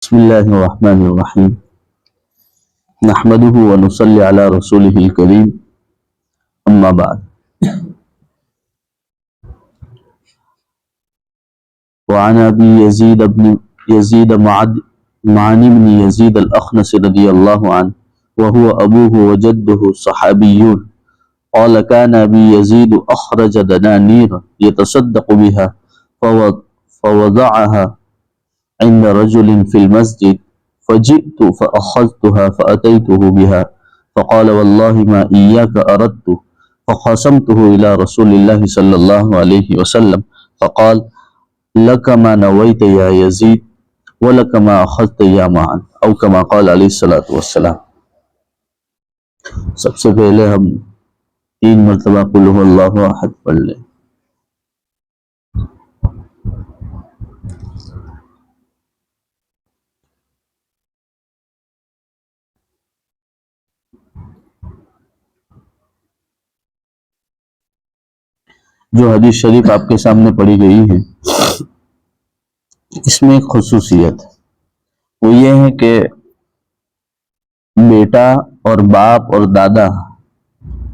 بسم الله الرحمن الرحيم نحمده ونصلي على رسوله الكريم أما بعد وعن أبي يزيد معن بن يزيد الأخنس رضي الله عنه وهو أبوه وجده صحابيون قال كان أبي يزيد أخرج دنانير يتصدق بها فوضعها عند رجل في المسجد فجئت فأخذتها فأتيته بها فقال والله ما إياك أردت فخصمته إلى رسول الله صلى الله عليه وسلم فقال لك ما نويت يا يزيد ولك ما أخذت يا معن أو كما قال عليه الصلاة والسلام۔ سب سے پہلے ہم 3 مرتبہ قل هو اللہ احد پڑھ لیں۔ جو حدیث شریف آپ کے سامنے پڑھی گئی ہے اس میں ایک خصوصیت ہے، وہ یہ ہے کہ بیٹا اور باپ اور دادا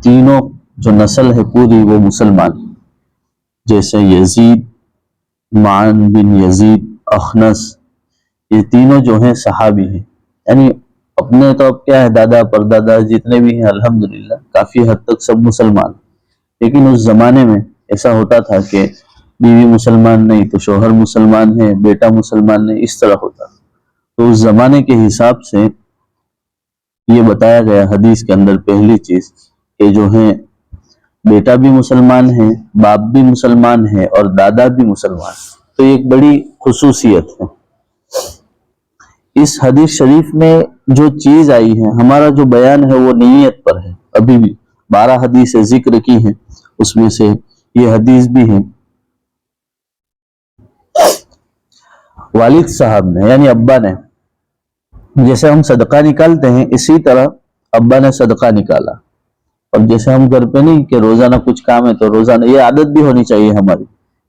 تینوں جو نسل ہے پوری وہ مسلمان، جیسے یزید، معن بن یزید، اخنس، یہ تینوں جو ہیں صحابی ہیں، یعنی اپنے تو اب کیا ہے دادا پردادا جتنے بھی ہیں الحمدللہ کافی حد تک سب مسلمان، لیکن اس زمانے میں ایسا ہوتا تھا کہ بیوی مسلمان نہیں تو شوہر مسلمان ہے، بیٹا مسلمان نہیں، اس طرح ہوتا۔ تو اس زمانے کے حساب سے یہ بتایا گیا حدیث کے اندر پہلی چیز کہ جو ہے بیٹا بھی مسلمان ہے، باپ بھی مسلمان ہے اور دادا بھی مسلمان ہے، تو یہ ایک بڑی خصوصیت ہے۔ اس حدیث شریف میں جو چیز آئی ہے، ہمارا جو بیان ہے وہ نیت پر ہے، ابھی بھی 12 حدیثیں ذکر کی ہیں، اس میں سے یہ حدیث بھی ہے۔ والد صاحب نے یعنی ابا نے، جیسے ہم صدقہ نکالتے ہیں اسی طرح ابا نے صدقہ نکالا، اور جیسے ہم گھر پہ نہیں کہ روزانہ کچھ کام ہے تو روزانہ، یہ عادت بھی ہونی چاہیے ہماری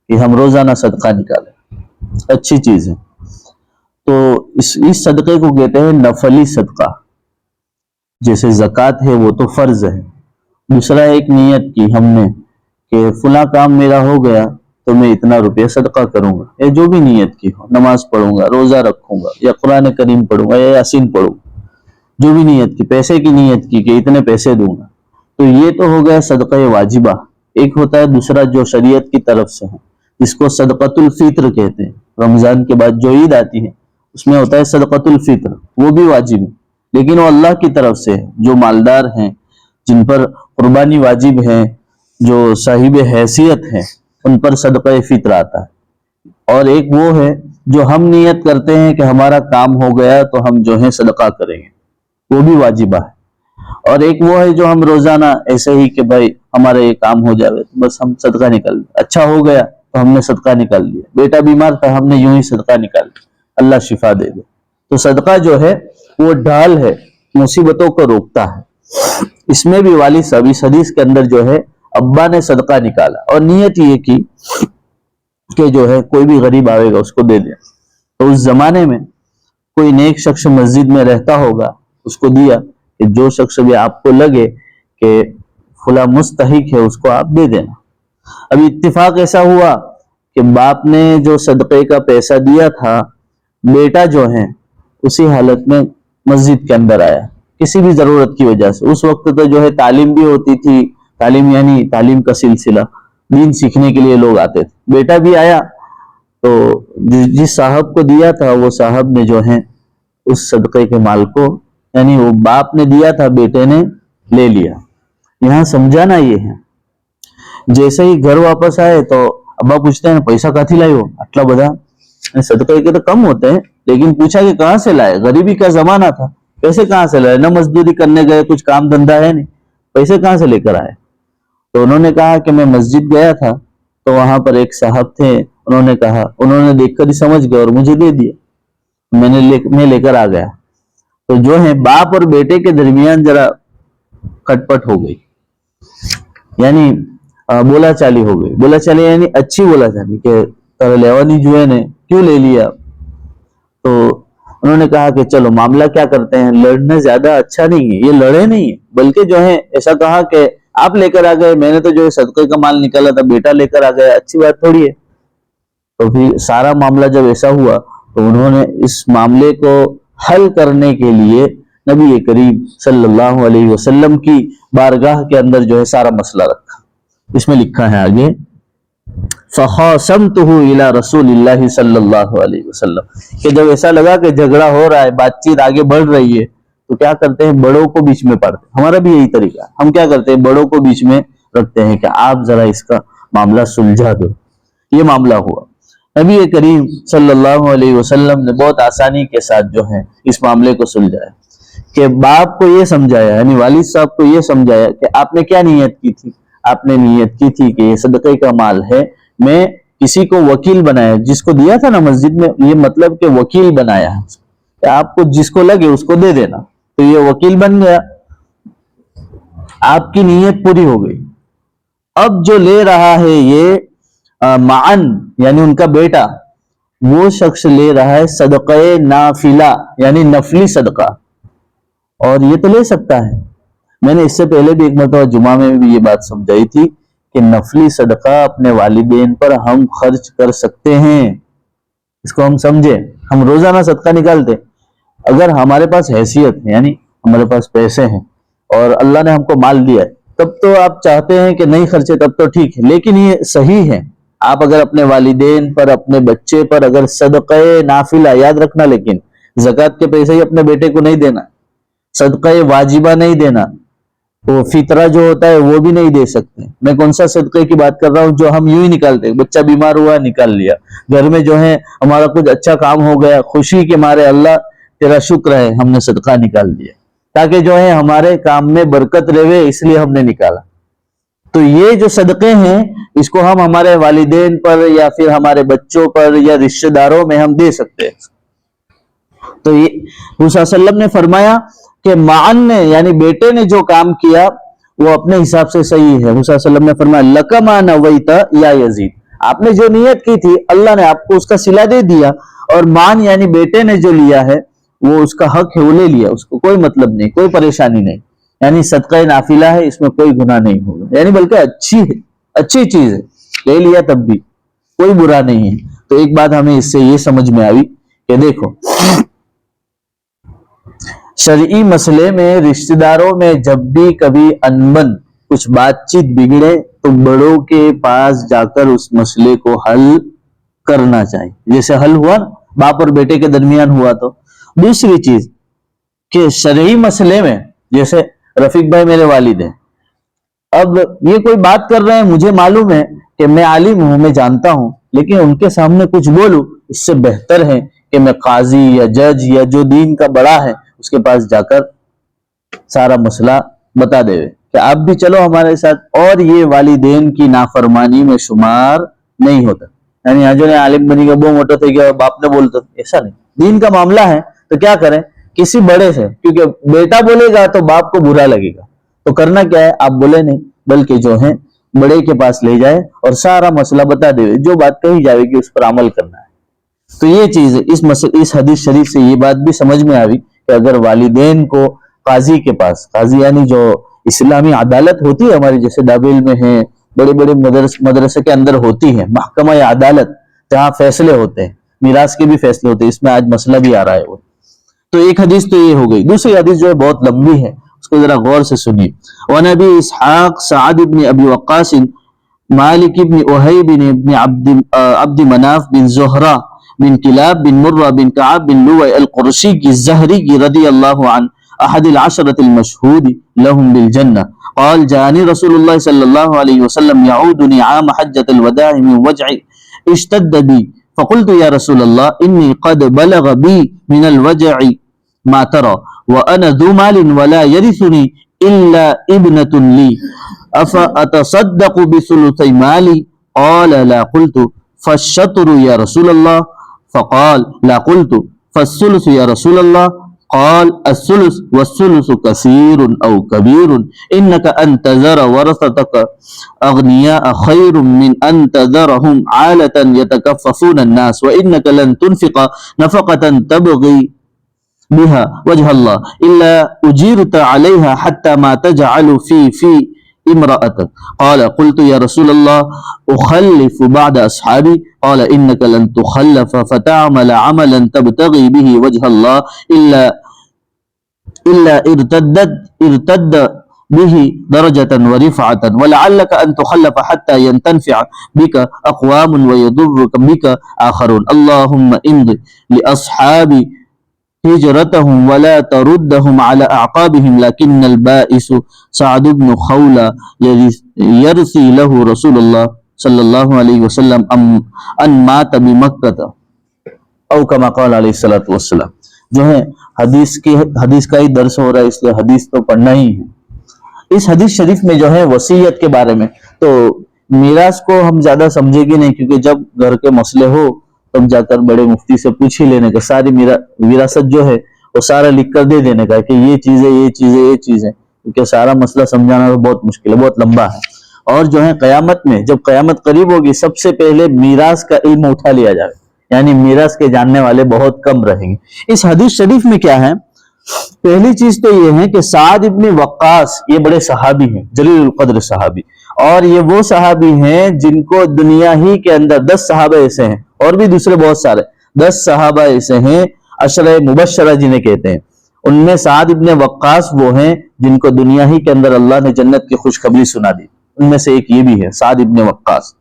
کہ ہم روزانہ صدقہ نکالیں، اچھی چیز ہے۔ تو اس صدقے کو کہتے ہیں نفلی صدقہ، جیسے زکوٰۃ ہے وہ تو فرض ہے، دوسرا ایک نیت کی ہم نے کہ فلاں کام میرا ہو گیا تو میں اتنا روپیہ صدقہ کروں گا، یا جو بھی نیت کی ہو، نماز پڑھوں گا، روزہ رکھوں گا، یا قرآن کریم پڑھوں گا، یا یاسین پڑھوں گا، جو بھی نیت کی، پیسے کی نیت کی کہ اتنے پیسے دوں گا، تو یہ تو ہو گیا صدقہ واجبہ۔ ایک ہوتا ہے دوسرا جو شریعت کی طرف سے ہے، جس کو صدقۃ الفطر کہتے ہیں، رمضان کے بعد جو عید آتی ہے اس میں ہوتا ہے صدقۃ الفطر، وہ بھی واجب ہے، لیکن وہ اللہ کی طرف سے ہے، جو مالدار ہیں، جن پر قربانی واجب ہے، جو صاحب حیثیت ہیں، ان پر صدقہ فطر آتا ہے۔ اور ایک وہ ہے جو ہم نیت کرتے ہیں کہ ہمارا کام ہو گیا تو ہم جو ہے صدقہ کریں گے، وہ بھی واجبہ ہے۔ اور ایک وہ ہے جو ہم روزانہ ایسے ہی کہ بھائی ہمارا یہ کام ہو جائے تو بس ہم صدقہ نکال دیں، اچھا ہو گیا تو ہم نے صدقہ نکال دیا، بیٹا بیمار تھا ہم نے یوں ہی صدقہ نکال دیا، اللہ شفا دے دے۔ تو صدقہ جو ہے وہ ڈھال ہے، مصیبتوں کو روکتا ہے۔ اس میں بھی والد صاحب اس حدیث کے اندر جو ہے ابا نے صدقہ نکالا اور نیت یہ کی کہ جو ہے کوئی بھی غریب آئے گا اس کو دے دیا۔ تو اس زمانے میں کوئی نیک شخص مسجد میں رہتا ہوگا، اس کو دیا کہ جو شخص بھی آپ کو لگے کہ فلاں مستحق ہے اس کو آپ دے دینا۔ اب اتفاق ایسا ہوا کہ باپ نے جو صدقے کا پیسہ دیا تھا، بیٹا جو ہے اسی حالت میں مسجد کے اندر آیا کسی بھی ضرورت کی وجہ سے۔ اس وقت تو جو ہے تعلیم بھی ہوتی تھی، تعلیم یعنی تعلیم کا سلسلہ، دین سیکھنے کے لیے لوگ آتے تھے، بیٹا بھی آیا تو جس صاحب کو دیا تھا وہ صاحب نے جو ہے اس صدقے کے مال کو، یعنی وہ باپ نے دیا تھا بیٹے نے لے لیا۔ یہاں سمجھانا یہ ہے، جیسے ہی گھر واپس آئے تو ابا پوچھتے ہیں پیسہ کہاں لائے ہو اٹلا بدا، صدقے کے تو کم ہوتے ہیں لیکن پوچھا کہ کہاں سے لائے، غریبی کا زمانہ تھا، پیسے کہاں سے لائے، نہ مزدوری کرنے گئے، کچھ کام دھندا ہے نہیں، پیسے کہاں سے لے کر آئے؟ تو انہوں نے کہا کہ میں مسجد گیا تھا تو وہاں پر ایک صاحب تھے، انہوں نے کہا، انہوں نے دیکھ کر ہی سمجھ گئے اور مجھے دے دیا، میں لے کر آ گیا۔ تو جو ہے باپ اور بیٹے کے درمیان ذرا کٹ پٹ ہو گئی، یعنی بولا چالی ہو گئی، بولا چالی یعنی اچھی بولا چالی کہ لیوانی جو ہے نے کیوں لے لیا۔ تو انہوں نے کہا کہ چلو معاملہ کیا کرتے ہیں, لڑنا زیادہ اچھا نہیں ہے, یہ لڑے نہیں ہے بلکہ جو ہے ایسا کہا کہ آپ لے کر آ گئے, میں نے تو جو ہے صدقے کا مال نکالا تھا, بیٹا لے کر آ گیا, اچھی بات تھوڑی ہے. تو پھر سارا معاملہ جب ایسا ہوا تو انہوں نے اس معاملے کو حل کرنے کے لیے نبی کریم صلی اللہ علیہ وسلم کی بارگاہ کے اندر جو ہے سارا مسئلہ رکھا. اس میں لکھا ہے آگے, فَخَاصَمْتُهُ إِلَى رَسُولِ اللَّهِ صلی اللہ علیہ وسلم, کہ جب ایسا لگا کہ جھگڑا ہو رہا ہے, بات چیت آگے بڑھ رہی ہے, تو کیا کرتے ہیں, بڑوں کو بیچ میں پڑھتے ہیں. ہمارا بھی یہی طریقہ ہے, ہم کیا کرتے ہیں, بڑوں کو بیچ میں رکھتے ہیں کہ آپ ذرا اس کا معاملہ سلجھا دو. یہ معاملہ ہوا, نبی کریم صلی اللہ علیہ وسلم نے بہت آسانی کے ساتھ جو ہے اس معاملے کو سلجھایا, کہ باپ کو یہ سمجھایا, یعنی والد صاحب کو یہ سمجھایا کہ آپ نے کیا نیت کی تھی. آپ نے نیت کی تھی کہ یہ صدقے کا مال ہے, میں کسی کو وکیل بنایا, جس کو دیا تھا نا مسجد میں, یہ مطلب کہ وکیل بنایا ہے کہ آپ کو جس کو لگے اس کو دے دینا, تو یہ وکیل بن گیا, آپ کی نیت پوری ہو گئی. اب جو لے رہا ہے یہ معن یعنی ان کا بیٹا, وہ شخص لے رہا ہے صدقہ نافلہ یعنی نفلی صدقہ, اور یہ تو لے سکتا ہے. میں نے اس سے پہلے بھی ایک مرتبہ جمعہ میں بھی یہ بات سمجھائی تھی کہ نفلی صدقہ اپنے والدین پر ہم خرچ کر سکتے ہیں. اس کو ہم سمجھیں, ہم روزانہ صدقہ نکالتے, اگر ہمارے پاس حیثیت ہے یعنی ہمارے پاس پیسے ہیں اور اللہ نے ہم کو مال دیا ہے, تب تو آپ چاہتے ہیں کہ نہیں خرچے, تب تو ٹھیک ہے, لیکن یہ صحیح ہے. آپ اگر اپنے والدین پر, اپنے بچے پر اگر صدقہ نافلہ, یاد رکھنا لیکن زکوٰۃ کے پیسے ہی اپنے بیٹے کو نہیں دینا, صدقہ واجبہ نہیں دینا, تو فطرہ جو ہوتا ہے وہ بھی نہیں دے سکتے. میں کون سا صدقے کی بات کر رہا ہوں جو ہم یوں ہی نکالتے ہیں, بچہ بیمار ہوا نکال لیا, گھر میں جو ہے ہمارا کچھ اچھا کام ہو گیا, خوشی کے مارے اللہ تیرا شکر ہے ہم نے صدقہ نکال دیا, تاکہ جو ہے ہمارے کام میں برکت رہے, اس لیے ہم نے نکالا. تو یہ جو صدقے ہیں اس کو ہم ہمارے والدین پر یا پھر ہمارے بچوں پر یا رشتہ داروں میں ہم دے سکتے ہیں. تو یہ حضور صلی اللہ علیہ وسلم نے فرمایا کہ معن نے یعنی بیٹے نے جو کام کیا وہ اپنے حساب سے صحیح ہے. حضور صلی اللہ علیہ وسلم نے فرمایا لک ما نویت یا یزید, آپ نے جو نیت کی تھی اللہ نے آپ کو اس کا صلہ دے دیا, اور مان یعنی بیٹے نے جو لیا ہے وہ اس کا حق ہے, وہ لے لیا, اس کو کوئی مطلب نہیں, کوئی پریشانی نہیں, یعنی صدقہ نافلہ ہے, اس میں کوئی گناہ نہیں ہوگا, یعنی بلکہ اچھی ہے, اچھی چیز ہے, لے لیا تب بھی کوئی برا نہیں ہے. تو ایک بات ہمیں اس سے یہ سمجھ میں آئی کہ دیکھو شرعی مسئلے میں رشتہ داروں میں جب بھی کبھی انبن کچھ بات چیت بگڑے تو بڑوں کے پاس جا کر اس مسئلے کو حل کرنا چاہیے, جیسے حل ہوا نا باپ اور بیٹے کے درمیان ہوا. تو دوسری چیز کہ شرعی مسئلے میں جیسے رفیق بھائی میرے والد ہیں, اب یہ کوئی بات کر رہے ہیں, مجھے معلوم ہے کہ میں عالم ہوں, میں جانتا ہوں, لیکن ان کے سامنے کچھ بولوں اس سے بہتر ہے کہ میں قاضی یا جج یا جو دین کا بڑا ہے اس کے پاس جا کر سارا مسئلہ بتا دے کہ آپ بھی چلو ہمارے ساتھ, اور یہ والدین کی نافرمانی میں شمار نہیں ہوتا. یعنی آج نے عالم بنی کا بہت موٹا تھے کہ باپ نے بولتا, ایسا نہیں. دین کا معاملہ ہے تو کیا کریں, کسی بڑے سے, کیونکہ بیٹا بولے گا تو باپ کو برا لگے گا, تو کرنا کیا ہے, آپ بولے نہیں بلکہ جو ہے بڑے کے پاس لے جائے اور سارا مسئلہ بتا دے, جو بات کہی جائے گی اس پر عمل کرنا ہے. تو یہ چیز ہے, اس حدیث شریف سے یہ بات بھی سمجھ میں آئی کہ اگر والدین کو قاضی کے پاس, قاضی یعنی جو اسلامی عدالت ہوتی ہے ہماری, جیسے ڈابل میں ہے, بڑے بڑے مدرسے کے اندر ہوتی ہے محکمہ عدالت, جہاں فیصلے ہوتے ہیں, میراث کے بھی فیصلے ہوتے ہیں, اس میں آج مسئلہ بھی آ رہا ہے وہ. تو ایک حدیث تو یہ ہو گئی. دوسری حدیث جو ہے بہت لمبی ہے, اس کو ذرا غور سے سنیے. ونبی اسحاق سعد بن ابی وقاص مالک بن احیب بن عبد مناف بن زہرہ بن کلاب بن مرہ بن کعب بن لوی القرشی کی زہری کی رضی اللہ عنہ احد العشرة المشہود لهم بالجنہ قال جاءني رسول الله صلی اللہ علیہ وسلم يعودني عام حجة الوداع من وجع اشتد بي فقلت يا رسول الله إني قد بلغ بي من الوجع ما ترى وأنا ذو مال ولا يرثني إلا ابنة لي أفأتصدق بثلثي مالي قال لا قلت فالشطر يا رسول الله فقال لا قلت فالثلث يا رسول الله قال الثلث والثلث كثير أو كبير إنك أن تذر ورثتك أغنياء خير من أن تذرهم عالة يتكففون الناس وإنك لن تنفق نفقة تبغي بها وجه الله إلا أجيرت عليها حتى ما تجعل في امرأتك. قال قلت يا رسول الله أخلف بعد أصحابي؟ قال إنك لن تخلف فتعمل عملا تبتغي به وجه الله إلا ارتد به درجة ورفعة ولعلك أن تخلف حتى ينتفع بك أقوام ويضرك بك آخرون. اللهم امض لأصحابي هجرتهم ولا تردهم على أعقابهم لكن البائس سعد بن خولة يرثي له رسول الله صلی اللہ علیہ وسلم ان مات بمکہ او کما قال علیہ الصلوۃ والسلام. جو ہے حدیث کا ہی درس ہو رہا ہے، اس لیے حدیث تو پڑھنا ہی ہے. اس حدیث شریف میں جو ہے وصیت کے بارے میں، تو میراث کو ہم زیادہ سمجھے گی نہیں، کیونکہ جب گھر کے مسئلے ہو تب جا کر بڑے مفتی سے پوچھ ہی لینے کا، ساری وراثت جو ہے وہ سارا لکھ کر دے دینے کا کہ یہ چیزیں یہ چیزیں یہ چیزیں، کیونکہ سارا مسئلہ سمجھانا تو بہت مشکل ہے، بہت لمبا ہے. اور جو ہے قیامت میں جب قیامت قریب ہوگی سب سے پہلے میراث کا علم اٹھا لیا جائے، یعنی میراث کے جاننے والے بہت کم رہیں گے. اس حدیث شریف میں کیا ہے؟ پہلی چیز تو یہ ہے کہ سعد ابن وقاص یہ بڑے صحابی ہیں، جلیل القدر صحابی، اور یہ وہ صحابی ہیں جن کو دنیا ہی کے اندر 10 صحابہ ایسے ہیں، اور بھی دوسرے بہت سارے 10 صحابہ ایسے ہیں عشرہ مبشرہ جنہیں کہتے ہیں. ان میں سعد ابن وقاص وہ ہیں جن کو دنیا ہی کے اندر اللہ نے جنت کی خوشخبری سنا دی، ان میں سے ایک یہ بھی ہے سعد ابن وقاص.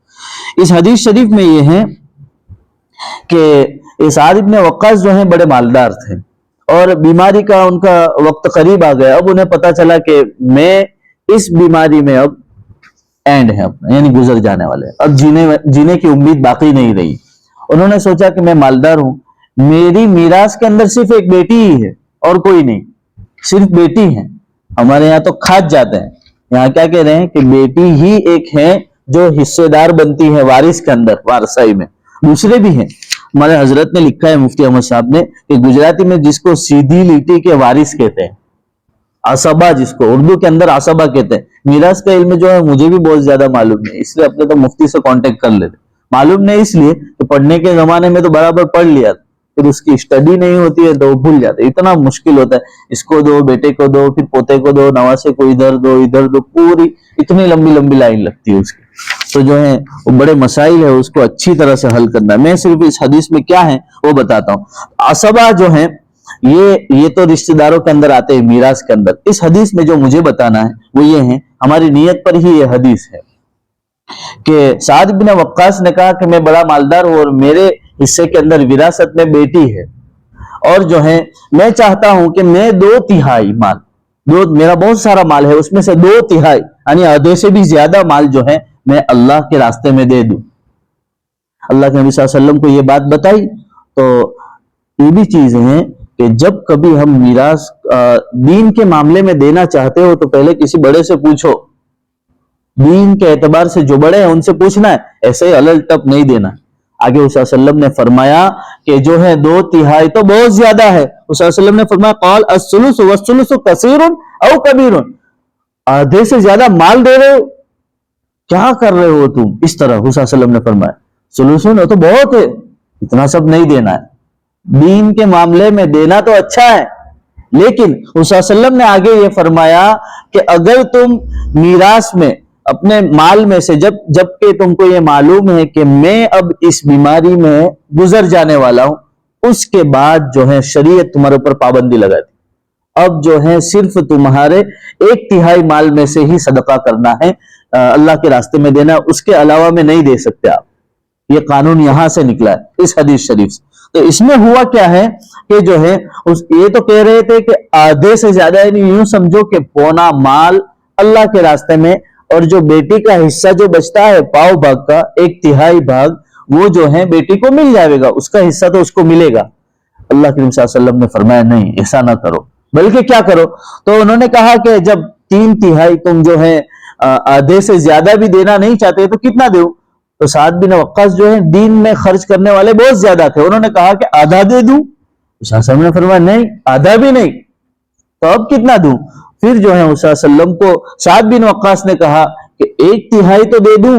اس حدیث شریف میں یہ ہے کہ سعد ابن وقاص جو ہیں بڑے مالدار تھے، اور بیماری کا ان کا وقت قریب آ گیا. اب انہیں پتا چلا کہ میں اس بیماری میں اب اینڈ ہے اپنا، یعنی گزر جانے والے، اب جینے کی امید باقی نہیں رہی. انہوں نے سوچا کہ میں مالدار ہوں، میری میراث کے اندر صرف ایک بیٹی ہی ہے اور کوئی نہیں، صرف بیٹی ہے. ہمارے یہاں تو کھاج جاتے ہیں، یہاں کیا کہہ رہے ہیں کہ بیٹی ہی ایک ہے جو حصے دار بنتی ہے وارث کے اندر، وارثائی میں. دوسرے بھی ہیں، ہمارے حضرت نے لکھا ہے مفتی احمد صاحب نے کہ گجراتی میں جس کو سیدھی لیٹی کے وارث کہتے ہیں، عصبہ، جس کو اردو کے اندر عصبہ کہتے ہیں. میراث کا علم جو ہے مجھے بھی بہت زیادہ معلوم نہیں، اس لیے اپنے تو مفتی سے کانٹیکٹ کر لیتے. معلوم نہیں اس لیے کہ پڑھنے کے زمانے میں تو برابر پڑھ لیا، پھر اس کی اسٹڈی نہیں ہوتی ہے تو وہ بھول جاتے. اتنا مشکل ہوتا ہے، اس کو دو، بیٹے کو دو، پھر پوتے کو دو، نواسے کو ادھر دو ادھر دو، پوری اتنی لمبی لمبی لائن لگتی ہے اس کی. تو جو ہے وہ بڑے مسائل ہے، اس کو اچھی طرح سے حل کرنا ہے. میں صرف اس حدیث میں کیا ہے وہ بتاتا ہوں. عصبہ جو ہے یہ تو رشتہ داروں کے اندر آتے ہیں میراث کے اندر. اس حدیث میں جو مجھے بتانا ہے وہ یہ ہے، ہماری نیت پر ہی یہ حدیث ہے کہ سعد بن وقاص نے کہا کہ میں بڑا مالدار ہوں اور میرے حصے کے اندر وراثت میں بیٹی ہے، اور جو ہے میں چاہتا ہوں کہ میں 2/3 مال، میرا بہت سارا مال ہے، اس میں سے 2/3 یعنی آدھے سے بھی زیادہ مال جو ہے میں اللہ کے راستے میں دے دوں. اللہ کے نبی صلی اللہ علیہ وسلم کو یہ بات بتائی. تو یہ بھی چیزیں ہیں کہ جب کبھی ہم میراث دین کے معاملے میں دینا چاہتے ہو تو پہلے کسی بڑے سے پوچھو، دین کے اعتبار سے جو بڑے ہیں ان سے پوچھنا ہے، ایسے ہی الل ٹپ نہیں دینا. آگے اس وسلم نے فرمایا کہ جو ہے 2/3 تو بہت زیادہ ہے. اس وسلم نے فرمایا قال الثلث والثلث کثیر او کبیر، آدھے سے زیادہ مال دے رہے ہو، کیا کر رہے ہو تم؟ اس طرح اس وسلم نے فرمایا سلوسن تو بہت ہے، اتنا سب نہیں دینا ہے. دین کے معاملے میں دینا تو اچھا ہے، لیکن اس وسلم نے آگے یہ فرمایا کہ اگر تم میراث میں اپنے مال میں سے جب کہ تم کو یہ معلوم ہے کہ میں اب اس بیماری میں گزر جانے والا ہوں، اس کے بعد جو ہے شریعت تمہارے اوپر پابندی لگاتی، اب جو ہے صرف تمہارے 1/3 مال میں سے ہی صدقہ کرنا ہے، اللہ کے راستے میں دینا، اس کے علاوہ میں نہیں دے سکتے آپ. یہ قانون یہاں سے نکلا ہے اس حدیث شریف سے. تو اس میں ہوا کیا ہے کہ جو ہے یہ تو کہہ رہے تھے کہ آدھے سے زیادہ، یعنی یوں سمجھو کہ پونا مال اللہ کے راستے میں، اور جو بیٹی کا حصہ جو بچتا ہے پاؤ بھاگ کا 1/3 بھاگ، وہ جو ہے بیٹی کو مل جائے گا، اس کا حصہ تو اس کو ملے گا. اللہ کے نبی صلی اللہ علیہ وسلم نے فرمایا نہیں، ایسا نہ کرو، بلکہ کیا کرو؟ تو انہوں نے کہا کہ جب 3/3 تم جو ہے آدھے سے زیادہ بھی دینا نہیں چاہتے تو کتنا دو؟ تو سعد بن وقاص جو ہے دین میں خرچ کرنے والے بہت زیادہ تھے، انہوں نے کہا کہ آدھا دے دوں. وسلم نے فرمایا نہیں، آدھا بھی نہیں، تو اب کتنا دوں؟ پھر جو ہے وسلم کو سعد بن وقاص نے کہا کہ 1/3 تو دے دوں.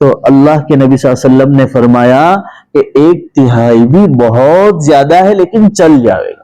تو اللہ کے نبی صلی اللہ علیہ وسلم نے فرمایا کہ 1/3 بھی بہت زیادہ ہے لیکن چل جائے گا.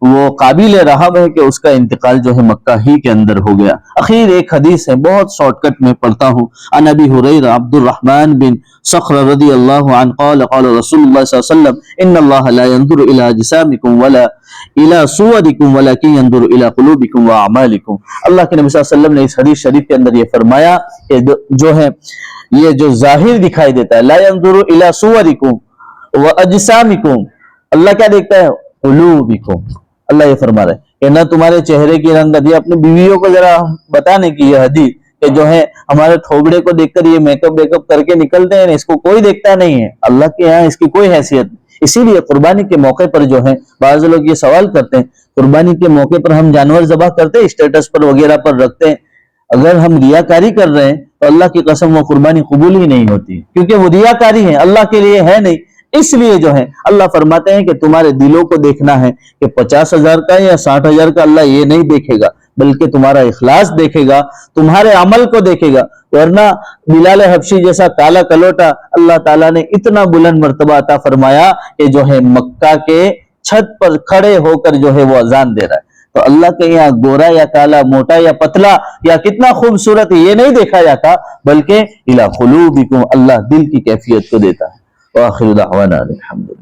وہ قابل رحم ہے کہ اس کا انتقال جو ہے مکہ ہی کے اندر ہو گیا۔ اخیر ایک حدیث ہے، بہت شارٹ کٹ میں پڑھتا ہوں۔ عن ابی ہریرہ عبد الرحمن بن صخر رضی اللہ عنہ قال قال رسول اللہ صلی اللہ علیہ وسلم ان اللہ لا ينظر الى اجسامکم ولا الى صورکم ولکن ينظر الى قلوبکم واعمالکم۔ اللہ کے نبی صلی اللہ علیہ وسلم نے اس حدیث شریف کے اندر یہ فرمایا کہ جو ہے یہ جو ظاہر دکھائی دیتا ہے، لا ينظر الى صورکم واجسامکم، اللہ کیا دیکھتا ہے؟ قلوبکم۔ اللہ یہ فرما رہا ہے کہ نہ تمہارے چہرے کی رنگت، یہ اپنی بیویوں کو ذرا بتانے کی یہ حدیث کہ جو ہے ہمارے تھوبڑے کو دیکھ کر یہ میک اپ کر کے نکلتے ہیں، اس کو کوئی دیکھتا نہیں ہے، اللہ کے یہاں اس کی کوئی حیثیت نہیں۔ اسی لیے قربانی کے موقع پر جو ہے بعض لوگ یہ سوال کرتے ہیں، قربانی کے موقع پر ہم جانور ذبح کرتے ہیں، اسٹیٹس پر وغیرہ پر رکھتے ہیں، اگر ہم ریاکاری کر رہے ہیں تو اللہ کی قسم وہ قربانی قبول ہی نہیں ہوتی، کیونکہ وہ ریاکاری ہے، اللہ کے لیے ہے نہیں۔ اس لیے جو ہے اللہ فرماتے ہیں کہ تمہارے دلوں کو دیکھنا ہے کہ 50,000 کا یا 60,000 کا، اللہ یہ نہیں دیکھے گا، بلکہ تمہارا اخلاص دیکھے گا، تمہارے عمل کو دیکھے گا۔ ورنہ بلال حبشی جیسا کالا کلوٹا اللہ تعالیٰ نے اتنا بلند مرتبہ عطا فرمایا کہ جو ہے مکہ کے چھت پر کھڑے ہو کر جو ہے وہ اذان دے رہا ہے۔ تو اللہ کے یہاں گورا یا کالا، موٹا یا پتلا، یا کتنا خوبصورت، یہ نہیں دیکھا جاتا، بلکہ الی قلوبکم، اللہ دل کی کیفیت کو دیتا ہے۔ وآخر دعوانا الحمدللہ۔